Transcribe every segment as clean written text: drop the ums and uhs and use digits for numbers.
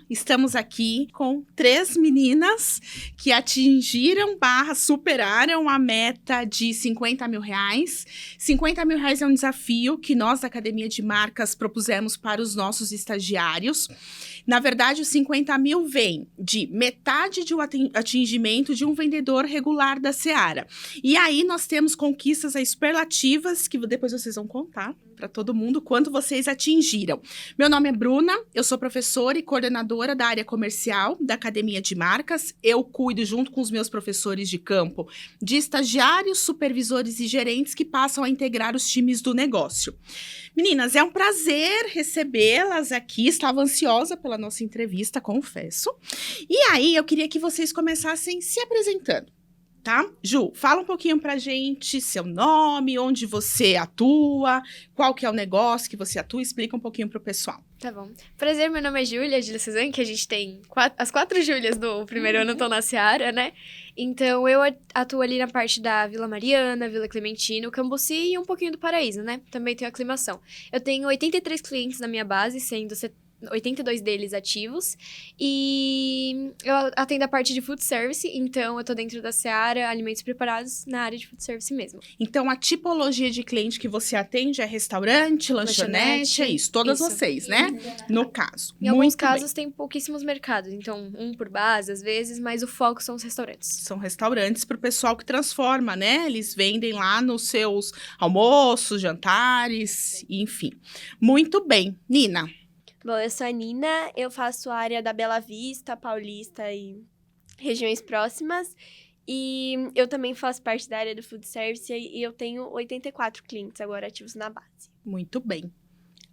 estamos aqui com 3 meninas que atingiram / superaram a meta de R$50 mil. R$50 mil é um desafio que nós da Academia de Marcas propusemos para os nossos estagiários. Na verdade, os 50 mil vem de metade de um atingimento de um vendedor regular da Seara. E aí nós temos conquistas superlativas que depois vocês vão contar para todo mundo quanto vocês atingiram. Meu nome é Bruna, eu sou professora e coordenadora da área comercial da Academia de Marcas. Eu cuido, junto com os meus professores de campo, de estagiários, supervisores e gerentes que passam a integrar os times do negócio. Meninas, é um prazer recebê-las aqui. Estava ansiosa pela nossa entrevista, confesso. E aí, eu queria que vocês começassem se apresentando. Tá? Ju, fala um pouquinho pra gente seu nome, onde você atua, qual que é o negócio que você atua, explica um pouquinho pro pessoal. Tá bom. Prazer, meu nome é Júlia Suzane, que a gente tem as 4 Júlias do primeiro ano estão na Seara, né? Então, eu atuo ali na parte da Vila Mariana, Vila Clementino, Cambuci e um pouquinho do Paraíso, né? Também tenho aclimação. Eu tenho 83 clientes na minha base, sendo 82 deles ativos, e eu atendo a parte de food service, então eu tô dentro da Seara Alimentos Preparados na área de food service mesmo. Então, a tipologia de cliente que você atende é restaurante, lanchonete, é isso, todas vocês, né? No caso. Em alguns casos tem pouquíssimos mercados, então um por base às vezes, mas o foco são os restaurantes. São restaurantes pro pessoal que transforma, né? Eles vendem lá nos seus almoços, jantares, enfim. Muito bem. Nina? Bom, eu sou a Nina, eu faço a área da Bela Vista, Paulista e regiões próximas. E eu também faço parte da área do food service e eu tenho 84 clientes agora ativos na base. Muito bem.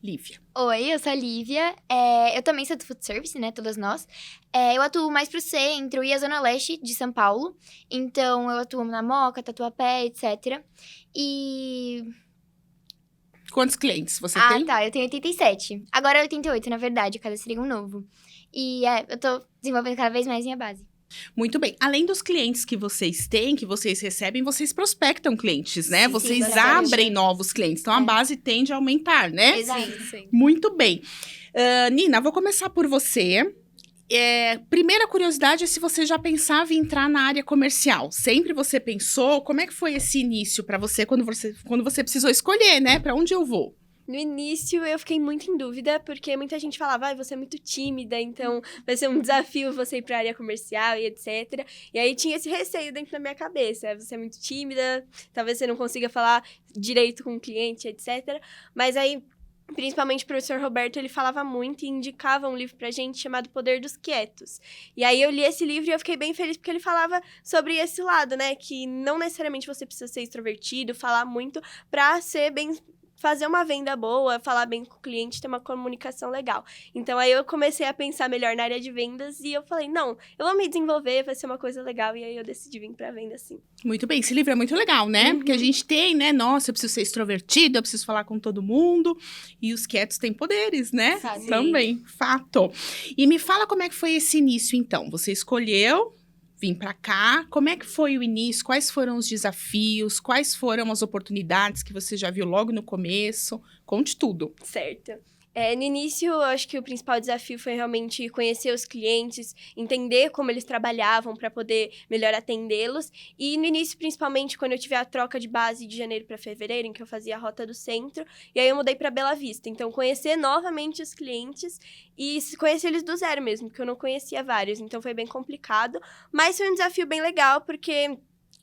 Lívia. Oi, eu sou a Lívia. Eu também sou do food service, né? Todas nós. Eu atuo mais pro centro e a zona leste de São Paulo. Então, eu atuo na Moca, Tatuapé, etc. E... Quantos clientes você tem? Tá, eu tenho 87. Agora é 88, na verdade, cada seria um novo. E eu tô desenvolvendo cada vez mais minha base. Muito bem. Além dos clientes que vocês têm, que vocês recebem, vocês prospectam clientes, né? Sim, vocês abrem novos clientes. Então, a base tende a aumentar, né? Exato. Sim. Muito bem. Nina, vou começar por você. Primeira curiosidade é se você já pensava em entrar na área comercial. Sempre você pensou? Como é que foi esse início para você quando você precisou escolher, né? Para onde eu vou? No início, eu fiquei muito em dúvida, porque muita gente falava, você é muito tímida, então vai ser um desafio você ir pra área comercial e etc. E aí tinha esse receio dentro da minha cabeça, você é muito tímida, talvez você não consiga falar direito com o cliente, etc. Mas aí, principalmente o professor Roberto, ele falava muito e indicava um livro pra gente chamado Poder dos Quietos. E aí eu li esse livro e eu fiquei bem feliz porque ele falava sobre esse lado, né? Que não necessariamente você precisa ser extrovertido, falar muito pra ser bem... fazer uma venda boa, falar bem com o cliente, ter uma comunicação legal. Então, aí eu comecei a pensar melhor na área de vendas e eu falei, não, eu vou me desenvolver, vai ser uma coisa legal. E aí eu decidi vir pra venda, sim. Muito bem, esse livro é muito legal, né? Porque a gente tem, né? Nossa, eu preciso ser extrovertido, eu preciso falar com todo mundo. E os quietos têm poderes, né? Sim. Também, fato. E me fala como é que foi esse início, então. Você escolheu... Vim para cá, como é que foi o início? Quais foram os desafios? Quais foram as oportunidades que você já viu logo no começo? Conte tudo. Certo. No início, eu acho que o principal desafio foi realmente conhecer os clientes, entender como eles trabalhavam para poder melhor atendê-los. E no início, principalmente, quando eu tive a troca de base de janeiro para fevereiro, em que eu fazia a rota do centro, e aí eu mudei para Bela Vista. Então, conhecer novamente os clientes e conhecer eles do zero mesmo, porque eu não conhecia vários. Então, foi bem complicado, mas foi um desafio bem legal, porque...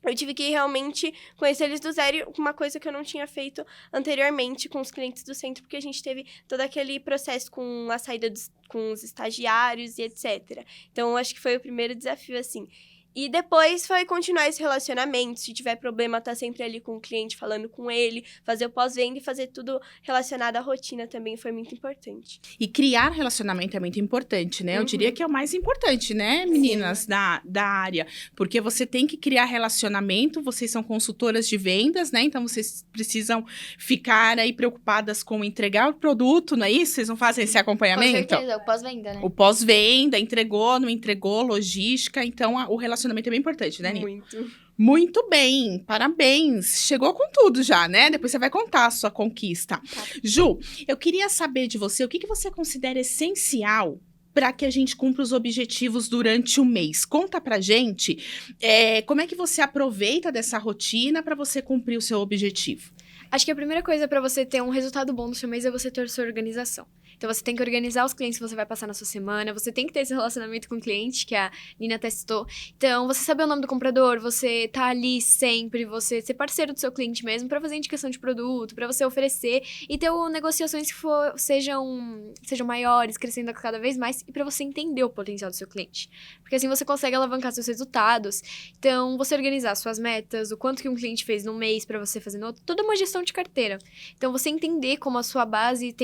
eu tive que realmente conhecer eles do zero, uma coisa que eu não tinha feito anteriormente com os clientes do centro, porque a gente teve todo aquele processo com a saída com os estagiários e etc. Então, eu acho que foi o primeiro desafio, assim. E depois foi continuar esse relacionamento. Se tiver problema, tá sempre ali com o cliente, falando com ele, fazer o pós-venda e fazer tudo relacionado à rotina também foi muito importante. E criar relacionamento é muito importante, né? Eu diria que é o mais importante, né, meninas, da área. Porque você tem que criar relacionamento, vocês são consultoras de vendas, né? Então, vocês precisam ficar aí preocupadas com entregar o produto, não é isso? Vocês não fazem esse acompanhamento? Com certeza, o pós-venda, né? O pós-venda, entregou, não entregou, logística. Então, o relacionamento é bem importante, né, Nina? Muito. Muito bem, parabéns. Chegou com tudo já, né? Depois você vai contar a sua conquista. Ju, eu queria saber de você, o que você considera essencial para que a gente cumpra os objetivos durante o mês? Conta pra gente como é que você aproveita dessa rotina para você cumprir o seu objetivo. Acho que a primeira coisa para você ter um resultado bom no seu mês é você ter sua organização. Então, você tem que organizar os clientes que você vai passar na sua semana, você tem que ter esse relacionamento com o cliente, que a Nina testou. Então, você saber o nome do comprador, você tá ali sempre, você ser parceiro do seu cliente mesmo para fazer indicação de produto, para você oferecer e ter negociações que sejam maiores, crescendo cada vez mais e para você entender o potencial do seu cliente. Porque assim você consegue alavancar seus resultados. Então, você organizar suas metas, o quanto que um cliente fez no mês para você fazer no outro, toda uma gestão de carteira. Então, você entender como a sua base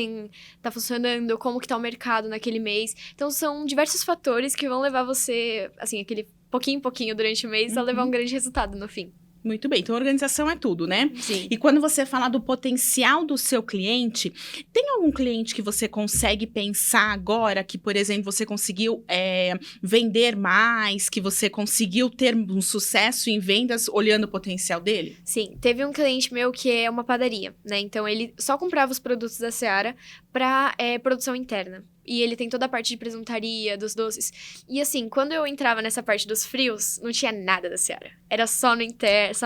tá funcionando, como que tá o mercado naquele mês. Então, são diversos fatores que vão levar você, assim, aquele pouquinho em pouquinho durante o mês a levar um grande resultado no fim. Muito bem, então organização é tudo, né? Sim. E quando você fala do potencial do seu cliente, tem algum cliente que você consegue pensar agora que, por exemplo, você conseguiu vender mais, que você conseguiu ter um sucesso em vendas olhando o potencial dele? Sim, teve um cliente meu que é uma padaria, né? Então, ele só comprava os produtos da Seara para produção interna. E ele tem toda a parte de presuntaria, dos doces. E assim, quando eu entrava nessa parte dos frios, não tinha nada da Seara. Era só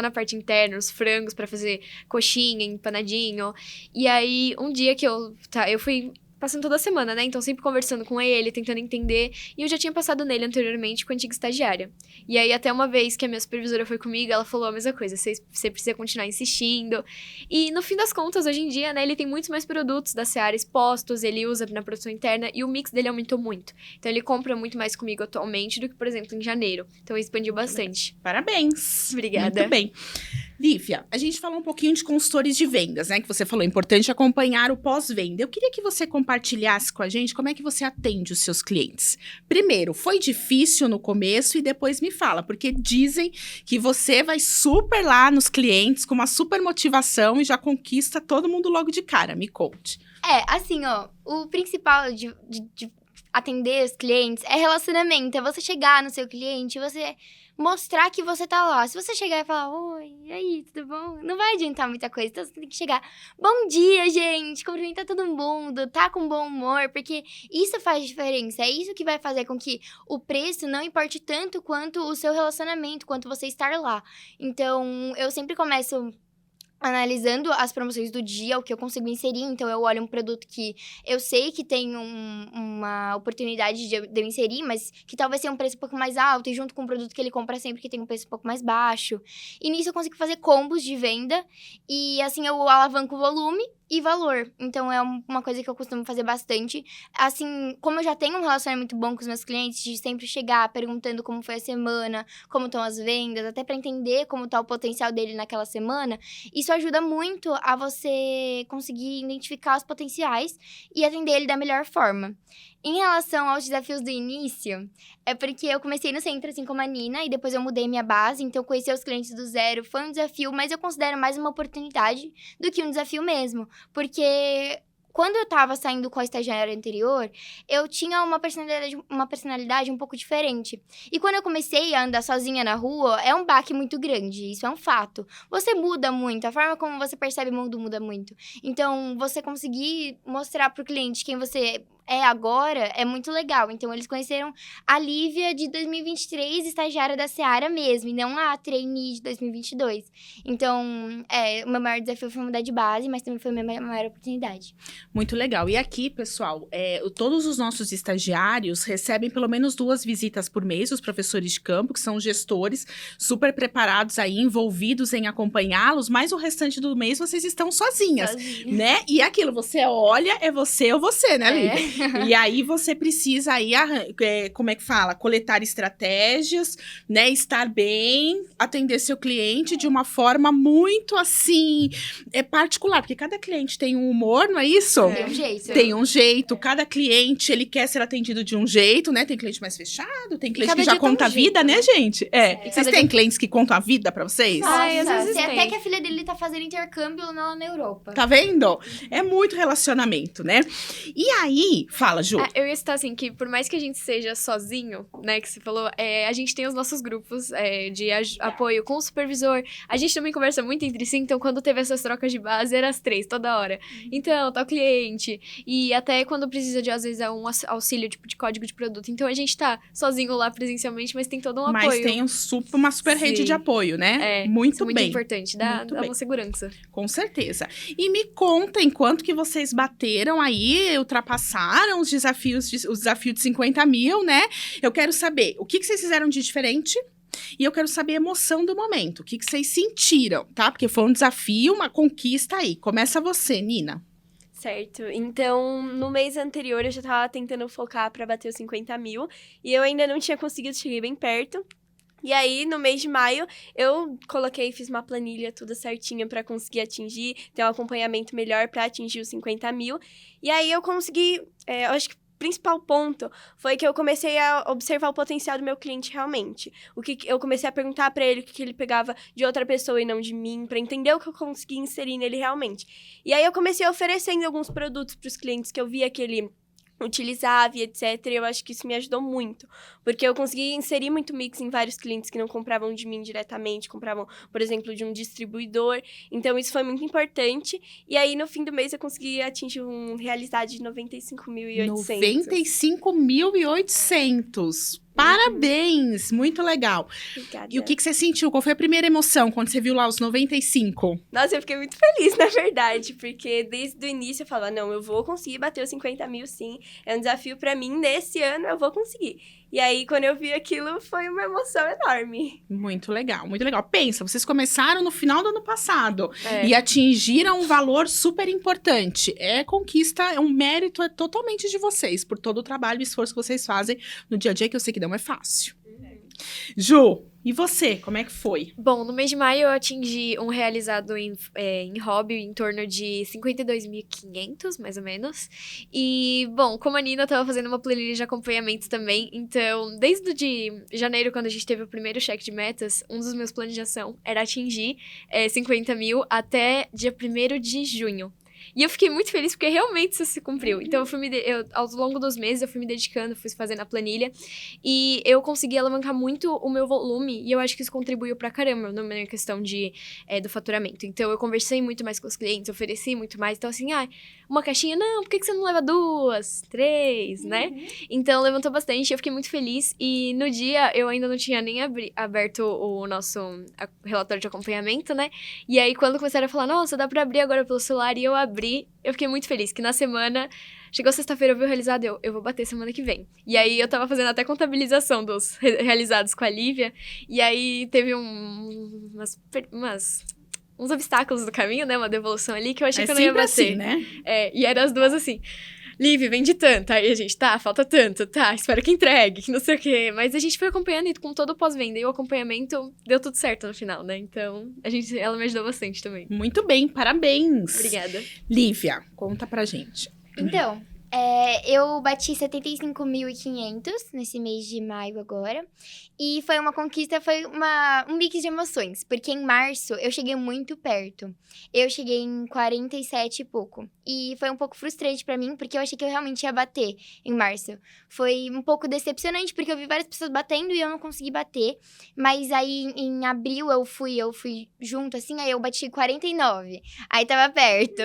na parte interna, os frangos para fazer coxinha, empanadinho. E aí, um dia que eu fui passando toda semana, né? Então, sempre conversando com ele, tentando entender. E eu já tinha passado nele anteriormente com a antiga estagiária. E aí, até uma vez que a minha supervisora foi comigo, ela falou a mesma coisa. Você precisa continuar insistindo. E, no fim das contas, hoje em dia, né? Ele tem muitos mais produtos da Seara expostos. Ele usa na produção interna. E o mix dele aumentou muito. Então, ele compra muito mais comigo atualmente do que, por exemplo, em janeiro. Então, expandiu bastante. Parabéns. Obrigada. Muito bem. Lívia, a gente falou um pouquinho de consultores de vendas, né? Que você falou, é importante acompanhar o pós-venda. Eu queria que você compartilhasse com a gente como é que você atende os seus clientes. Primeiro, foi difícil no começo e depois me fala, porque dizem que você vai super lá nos clientes com uma super motivação e já conquista todo mundo logo de cara. Me conte. Assim, ó, o principal de atender os clientes é relacionamento. É você chegar no seu cliente, você mostrar que você tá lá. Se você chegar e falar, oi, e aí, tudo bom? Não vai adiantar muita coisa. Então, você tem que chegar, bom dia, gente, cumprimentar todo mundo, tá com bom humor, porque isso faz diferença. É isso que vai fazer com que o preço não importe tanto quanto o seu relacionamento, quanto você estar lá. Então, eu sempre começo analisando as promoções do dia, o que eu consigo inserir. Então, eu olho um produto que eu sei que tem uma oportunidade de eu inserir, mas que talvez tenha um preço um pouco mais alto, e junto com um produto que ele compra sempre, que tem um preço um pouco mais baixo. E nisso, eu consigo fazer combos de venda, e assim, eu alavanco o volume e valor. Então, é uma coisa que eu costumo fazer bastante. Assim, como eu já tenho um relacionamento bom com os meus clientes, de sempre chegar perguntando como foi a semana, como estão as vendas, até para entender como tá o potencial dele naquela semana, isso ajuda muito a você conseguir identificar os potenciais e atender ele da melhor forma. Em relação aos desafios do início, é porque eu comecei no centro, assim como a Nina, e depois eu mudei minha base, então conhecer os clientes do zero foi um desafio, mas eu considero mais uma oportunidade do que um desafio mesmo, porque quando eu tava saindo com a estagiária anterior, eu tinha uma personalidade um pouco diferente. E quando eu comecei a andar sozinha na rua, é um baque muito grande, isso é um fato. Você muda muito, a forma como você percebe o mundo muda muito. Então, você conseguir mostrar pro cliente quem você é agora é muito legal. Então, eles conheceram a Lívia de 2023, estagiária da Seara mesmo, e não a trainee de 2022. Então, o meu maior desafio foi mudar de base, mas também foi a minha maior oportunidade. Muito legal. E aqui, pessoal, todos os nossos estagiários recebem pelo menos 2 visitas por mês, os professores de campo, que são gestores super preparados aí, envolvidos em acompanhá-los, mas o restante do mês vocês estão sozinhas, né? E aquilo, você olha, é você ou você, né, Lívia? E aí você precisa aí, como é que fala? Coletar estratégias, né? Estar bem, atender seu cliente de uma forma muito, assim, particular. Porque cada cliente tem um humor, não é isso? Tem um jeito. Tem um jeito. Cada cliente, ele quer ser atendido de um jeito, né? Tem cliente mais fechado, tem cliente que já conta a vida, né, gente? Vocês têm clientes que contam a vida pra vocês? Ai, às vezes Tem tem. até que a filha dele tá fazendo intercâmbio lá na Europa. Tá vendo? É muito relacionamento, né? E aí, aí. Fala, Ju. Eu ia citar assim, que por mais que a gente seja sozinho, né, que você falou, a gente tem os nossos grupos de apoio com o supervisor. A gente também conversa muito entre si, então quando teve essas trocas de base, era as 3, toda hora. Então, tá o cliente. E até quando precisa de, às vezes, um auxílio, tipo, de código de produto. Então, a gente tá sozinho lá presencialmente, mas tem todo um apoio. Mas tem uma super rede Sim. de apoio, né? Muito Muito bem. importante, dá uma segurança. Com certeza. E me contem quanto que vocês bateram aí, ultrapassaram os desafios de 50 mil, né? Eu quero saber o que vocês fizeram de diferente. E eu quero saber a emoção do momento. O que vocês sentiram, tá? Porque foi um desafio, uma conquista aí. Começa você, Nina. Certo. Então, no mês anterior, eu já tava tentando focar pra bater os 50 mil. E eu ainda não tinha conseguido, cheguei bem perto. E aí, no mês de maio, eu fiz uma planilha toda certinha pra conseguir atingir, ter um acompanhamento melhor pra atingir os 50 mil. E aí, eu consegui, eu acho que o principal ponto foi que eu comecei a observar o potencial do meu cliente realmente. Eu comecei a perguntar pra ele o que ele pegava de outra pessoa e não de mim, pra entender o que eu conseguia inserir nele realmente. E aí, eu comecei oferecendo alguns produtos pros clientes que eu via que ele utilizava e etc. E eu acho que isso me ajudou muito. Porque eu consegui inserir muito mix em vários clientes que não compravam de mim diretamente, compravam, por exemplo, de um distribuidor. Então, isso foi muito importante. E aí, no fim do mês, eu consegui atingir realizado de 95.800. 95.800. Parabéns! Muito legal. Obrigada. E o que você sentiu? Qual foi a primeira emoção quando você viu lá os 95? Nossa, eu fiquei muito feliz, na verdade, porque desde o início eu falava, não, eu vou conseguir bater os 50 mil, sim. É um desafio pra mim, nesse ano eu vou conseguir. E aí, quando eu vi aquilo, foi uma emoção enorme. Muito legal, muito legal. Pensa, vocês começaram no final do ano passado e atingiram um valor super importante. É conquista, é um mérito totalmente de vocês, por todo o trabalho e esforço que vocês fazem no dia a dia, que eu sei que não é fácil. Ju, e você, como é que foi? Bom, no mês de maio eu atingi um realizado em hobby em torno de 52.500, mais ou menos. E, bom, como a Nina tava fazendo uma planilha de acompanhamento também, então, desde o de janeiro, quando a gente teve o primeiro cheque de metas, um dos meus planos de ação era atingir 50 mil até dia 1º de junho. E eu fiquei muito feliz porque realmente isso se cumpriu. Então, ao longo dos meses, eu fui me dedicando, fui fazendo a planilha. E eu consegui alavancar muito o meu volume. E eu acho que isso contribuiu pra caramba na minha questão do faturamento. Então, eu conversei muito mais com os clientes, ofereci muito mais. Então, assim, uma caixinha, não, por que você não leva 2, 3, né? Então, levantou bastante, eu fiquei muito feliz. E no dia, eu ainda não tinha nem aberto o nosso relatório de acompanhamento, né? E aí, quando começaram a falar, nossa, dá pra abrir agora pelo celular, e eu abri, eu fiquei muito feliz, que na semana, chegou sexta-feira, eu vi o realizado, eu vou bater semana que vem. E aí, eu tava fazendo até contabilização dos realizados com a Lívia, e aí teve uns obstáculos no caminho, né, uma devolução ali, que eu achei que eu não ia bater. Assim, né? E eram as duas assim, Lívia, vende tanto, aí a gente, falta tanto, espero que entregue, que não sei o quê. Mas a gente foi acompanhando e com todo o pós-venda e o acompanhamento, deu tudo certo no final, né? Então, ela me ajudou bastante também. Muito bem, parabéns. Obrigada. Lívia, conta pra gente. Então, eu bati 75.500 nesse mês de maio agora. E foi uma conquista, foi um mix de emoções. Porque em março eu cheguei muito perto. Eu cheguei em 47 e pouco. E foi um pouco frustrante pra mim, porque eu achei que eu realmente ia bater em março. Foi um pouco decepcionante, porque eu vi várias pessoas batendo e eu não consegui bater. Mas aí em abril eu fui junto, assim, aí eu bati 49. Aí tava perto.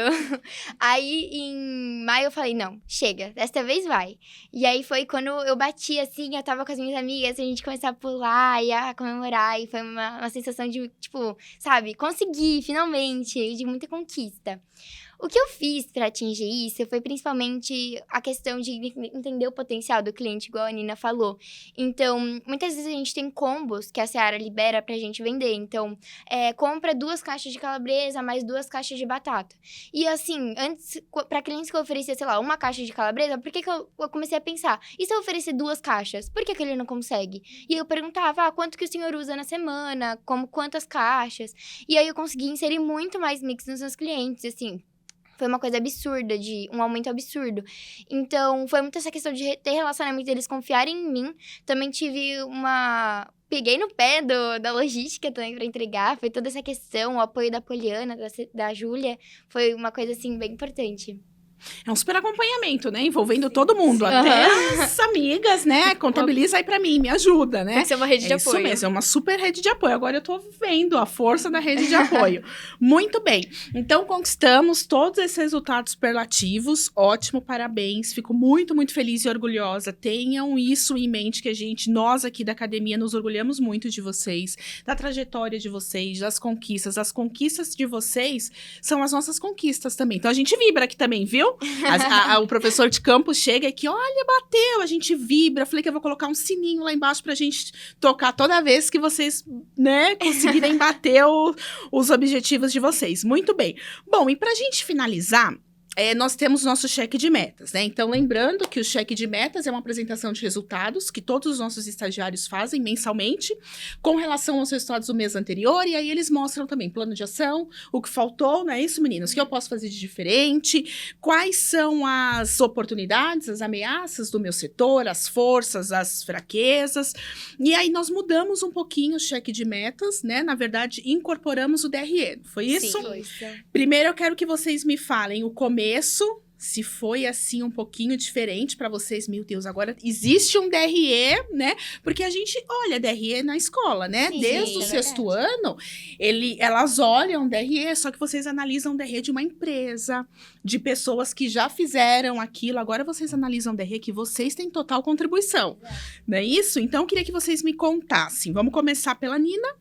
Aí em maio eu falei, não, chega, desta vez vai. E aí foi quando eu bati, assim, eu tava com as minhas amigas, a gente começou a pular e a comemorar. E foi uma sensação de, tipo, sabe, consegui, finalmente, de muita conquista. O que eu fiz para atingir isso foi principalmente a questão de entender o potencial do cliente, igual a Nina falou. Então, muitas vezes a gente tem combos que a Seara libera pra gente vender. Então, compra 2 caixas de calabresa, mais 2 caixas de batata. E assim, antes, pra clientes que eu oferecia, sei lá, 1 caixa de calabresa, por que eu comecei a pensar? E se eu oferecer 2 caixas? Por que ele não consegue? E eu perguntava, quanto que o senhor usa na semana? Quantas caixas? E aí eu consegui inserir muito mais mix nos meus clientes, assim. Foi uma coisa absurda, um aumento absurdo. Então, foi muito essa questão de ter relacionamento, eles confiarem em mim. Também peguei no pé da logística também pra entregar. Foi toda essa questão, o apoio da Poliana, da Júlia. Foi uma coisa, assim, bem importante. É um super acompanhamento, né? Envolvendo todo mundo, até as amigas, né? Contabiliza aí pra mim, me ajuda, né? Tem que ser uma rede de apoio. Isso mesmo, é uma super rede de apoio. Agora eu tô vendo a força da rede de apoio. Muito bem. Então, conquistamos todos esses resultados superlativos. Ótimo, parabéns. Fico muito, muito feliz e orgulhosa. Tenham isso em mente, que nós aqui da academia, nos orgulhamos muito de vocês, da trajetória de vocês, das conquistas. As conquistas de vocês são as nossas conquistas também. Então, a gente vibra aqui também, viu? O professor de campo chega aqui, olha, bateu, a gente vibra. Falei que eu vou colocar um sininho lá embaixo pra gente tocar toda vez que vocês, né, conseguirem bater os objetivos de vocês. Muito bem. Bom, e pra gente finalizar, nós temos nosso cheque de metas, né? Então, lembrando que o cheque de metas é uma apresentação de resultados que todos os nossos estagiários fazem mensalmente com relação aos resultados do mês anterior, e aí eles mostram também plano de ação, o que faltou, não é isso, meninas? O que eu posso fazer de diferente? Quais são as oportunidades, as ameaças do meu setor, as forças, as fraquezas? E aí nós mudamos um pouquinho o cheque de metas, né? Na verdade, incorporamos o DRE, foi isso? Sim. Primeiro, eu quero que vocês me falem o começo, se foi assim um pouquinho diferente para vocês. Meu Deus, agora existe um DRE, né? Porque a gente olha DRE na escola, né? Sim, Desde o é sexto ano, elas olham DRE, só que vocês analisam DRE de uma empresa, de pessoas que já fizeram aquilo. Agora vocês analisam DRE que vocês têm total contribuição, não é isso? Então, eu queria que vocês me contassem. Vamos começar pela Nina.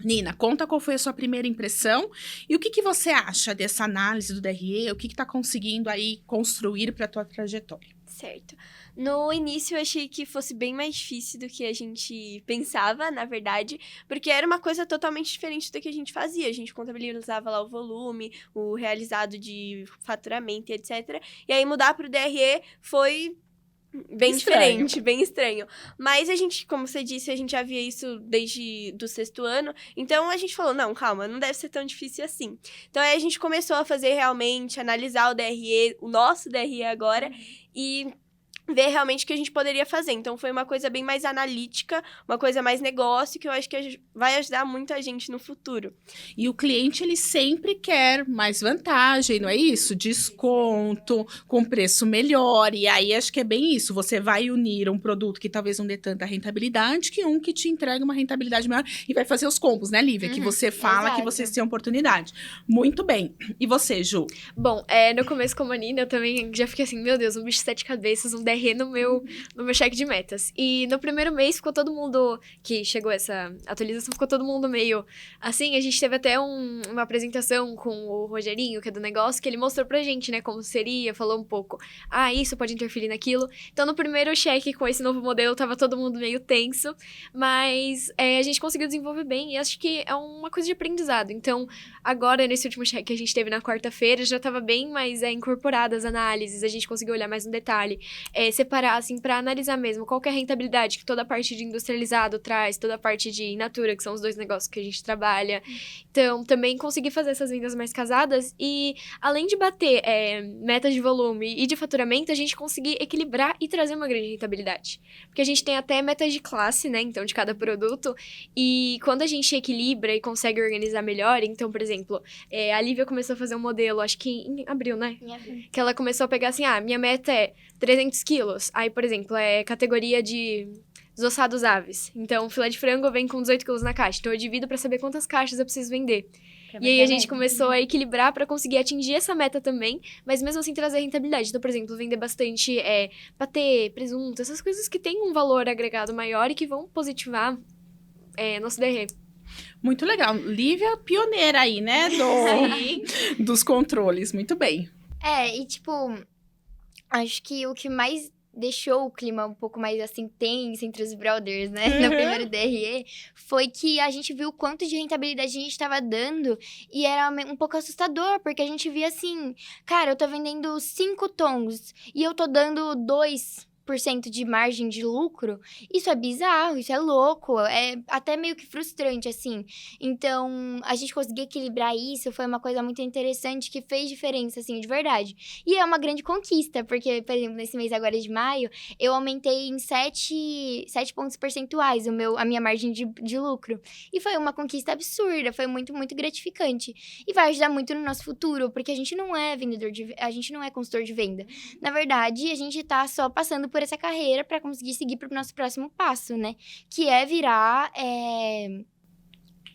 Nina, conta qual foi a sua primeira impressão e o que você acha dessa análise do DRE, o que tá conseguindo aí construir para a tua trajetória? Certo. No início, eu achei que fosse bem mais difícil do que a gente pensava, na verdade, porque era uma coisa totalmente diferente do que a gente fazia. A gente contabilizava lá o volume, o realizado de faturamento e etc. E aí, mudar para o DRE foi bem Estranho. diferente, bem estranho. Mas a gente, como você disse, a gente já via isso desde do sexto ano. Então, a gente falou, não, calma, não deve ser tão difícil assim. Então, aí a gente começou a fazer realmente, analisar o DRE, o nosso DRE agora, e ver realmente o que a gente poderia fazer. Então, foi uma coisa bem mais analítica, uma coisa mais negócio, que eu acho que vai ajudar muito a gente no futuro. E o cliente, ele sempre quer mais vantagem, não é isso? Desconto, com preço melhor. E aí, acho que é bem isso. Você vai unir um produto que talvez não dê tanta rentabilidade, que um que te entrega uma rentabilidade maior. E vai fazer os combos, né, Lívia? Que você fala exato. que vocês têm oportunidade. Muito bem. E você, Ju? Bom, no começo, como a Nina, eu também já fiquei assim, meu Deus, um bicho de 7 cabeças, um DRE no meu cheque de metas. E no primeiro mês ficou todo mundo, que chegou essa atualização, ficou todo mundo meio assim. A gente teve até uma apresentação com o Rogerinho, que é do negócio, que ele mostrou pra gente, né, como seria, falou um pouco, isso pode interferir naquilo. Então, no primeiro cheque com esse novo modelo, tava todo mundo meio tenso, mas a gente conseguiu desenvolver bem, e acho que é uma coisa de aprendizado. Então, agora, nesse último cheque que a gente teve na quarta-feira, já tava bem mais incorporadas as análises, a gente conseguiu olhar mais no detalhe, separar, assim, pra analisar mesmo qual que é a rentabilidade que toda a parte de industrializado traz, toda a parte de in natura, que são os dois negócios que a gente trabalha. Então, também conseguir fazer essas vendas mais casadas e, além de bater metas de volume e de faturamento, a gente conseguir equilibrar e trazer uma grande rentabilidade. Porque a gente tem até metas de classe, né, então, de cada produto, e quando a gente equilibra e consegue organizar melhor, então, por exemplo, a Lívia começou a fazer um modelo, acho que em abril, né? Que ela começou a pegar assim, minha meta é 300 quilos. Aí, por exemplo, categoria de desossados aves. Então, filé de frango vem com 18 quilos na caixa. Então, eu divido pra saber quantas caixas eu preciso vender. E aí, a gente começou a equilibrar pra conseguir atingir essa meta também, mas mesmo assim trazer rentabilidade. Então, por exemplo, vender bastante patê, presunto, essas coisas que têm um valor agregado maior e que vão positivar nosso DRE. Muito legal. Lívia, pioneira aí, né, dos controles. Muito bem. E tipo, acho que o que mais deixou o clima um pouco mais assim tenso entre os brothers, né, no primeiro DRE, foi que a gente viu o quanto de rentabilidade a gente estava dando e era um pouco assustador, porque a gente via assim, cara, eu tô vendendo 5 tons e eu tô dando 2 10% de margem de lucro, isso é bizarro, isso é louco, é até meio que frustrante, assim. Então, a gente conseguir equilibrar isso foi uma coisa muito interessante que fez diferença, assim, de verdade. E é uma grande conquista, porque, por exemplo, nesse mês agora de maio, eu aumentei em 7 pontos percentuais a minha margem de lucro. E foi uma conquista absurda, foi muito, muito gratificante. E vai ajudar muito no nosso futuro, porque a gente não é a gente não é consultor de venda. Na verdade, a gente tá só passando por essa carreira para conseguir seguir pro nosso próximo passo, né? Que é virar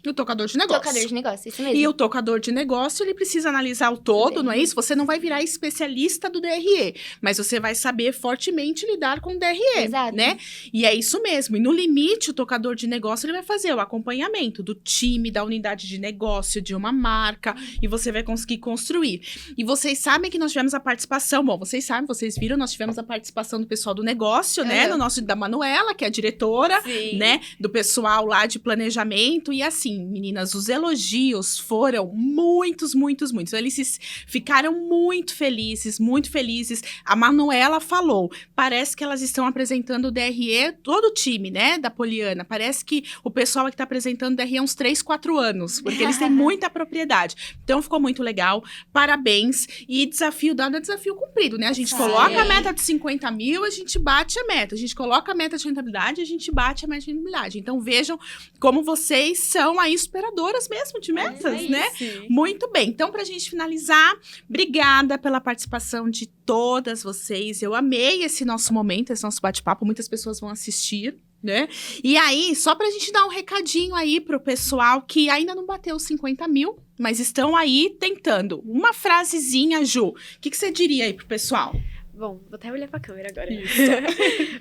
O tocador de negócio. tocador de negócio, isso mesmo. E o tocador de negócio, ele precisa analisar o todo, não é isso? Você não vai virar especialista do DRE, mas você vai saber fortemente lidar com o DRE, Exato. né? E é isso mesmo. E no limite, o tocador de negócio, ele vai fazer o acompanhamento do time, da unidade de negócio, de uma marca, e você vai conseguir construir. E vocês sabem que nós tivemos a participação, bom, vocês sabem, vocês viram, nós tivemos a participação do pessoal do negócio, né? No nosso, da Manuela, que é a diretora, Sim. né? Do pessoal lá de planejamento, e assim, meninas, os elogios foram muitos, muitos, muitos. Eles ficaram muito felizes, muito felizes. A Manuela falou, parece que elas estão apresentando o DRE, todo o time, né, da Poliana. Parece que o pessoal que está apresentando o DRE há uns 3, 4 anos, porque eles têm muita propriedade. Então, ficou muito legal. Parabéns. E desafio dado é desafio cumprido, né? A gente coloca a meta de 50 mil, a gente bate a meta. A gente coloca a meta de rentabilidade, a gente bate a meta de rentabilidade. Então, vejam como vocês são aí superadoras mesmo de metas, né? Muito bem. Então, pra gente finalizar, obrigada pela participação de todas vocês. Eu amei esse nosso momento, esse nosso bate-papo. Muitas pessoas vão assistir, né? E aí, só pra gente dar um recadinho aí pro pessoal que ainda não bateu os 50 mil, mas estão aí tentando. Uma frasezinha, Ju. O que você diria aí pro pessoal? Bom, vou até olhar pra câmera agora.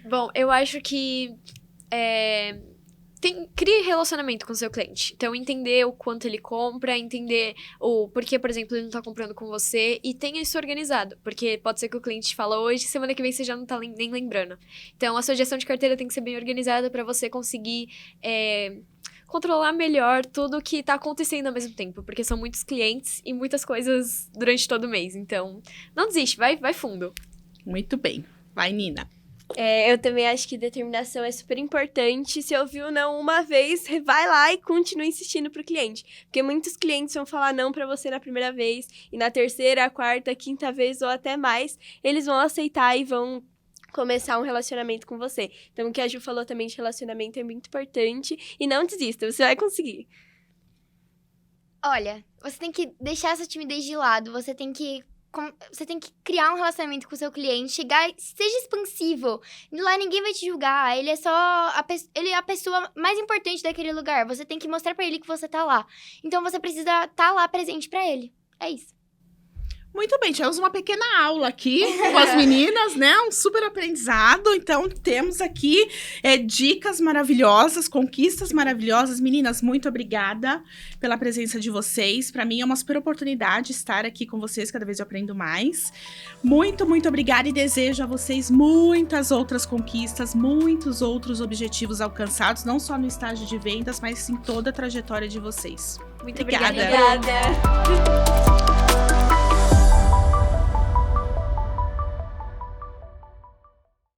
Bom, eu acho que crie relacionamento com o seu cliente. Então, entender o quanto ele compra, entender o porquê, por exemplo, ele não tá comprando com você e tenha isso organizado. Porque pode ser que o cliente te fala hoje, semana que vem você já não tá nem lembrando. Então, a sua gestão de carteira tem que ser bem organizada para você conseguir controlar melhor tudo que tá acontecendo ao mesmo tempo. Porque são muitos clientes e muitas coisas durante todo o mês. Então, não desiste, vai fundo. Muito bem. Vai, Nina. Eu também acho que determinação é super importante. Se ouviu não uma vez, vai lá e continue insistindo pro cliente. Porque muitos clientes vão falar não pra você na primeira vez. E na terceira, quarta, quinta vez ou até mais, eles vão aceitar e vão começar um relacionamento com você. Então, o que a Ju falou também de relacionamento é muito importante. E não desista, você vai conseguir. Olha, você tem que deixar essa timidez de lado, você tem que criar um relacionamento com o seu cliente, chegar, seja expansivo. Lá ninguém vai te julgar, ele é só ele é a pessoa mais importante daquele lugar. Você tem que mostrar pra ele que você tá lá. Então você precisa tá lá presente pra ele. É isso. Muito bem, tivemos uma pequena aula aqui com as meninas, né? Um super aprendizado. Então, temos aqui dicas maravilhosas, conquistas maravilhosas. Meninas, muito obrigada pela presença de vocês. Para mim é uma super oportunidade estar aqui com vocês, cada vez eu aprendo mais. Muito, muito obrigada e desejo a vocês muitas outras conquistas, muitos outros objetivos alcançados, não só no estágio de vendas, mas em toda a trajetória de vocês. Muito Obrigada. obrigada. Obrigada.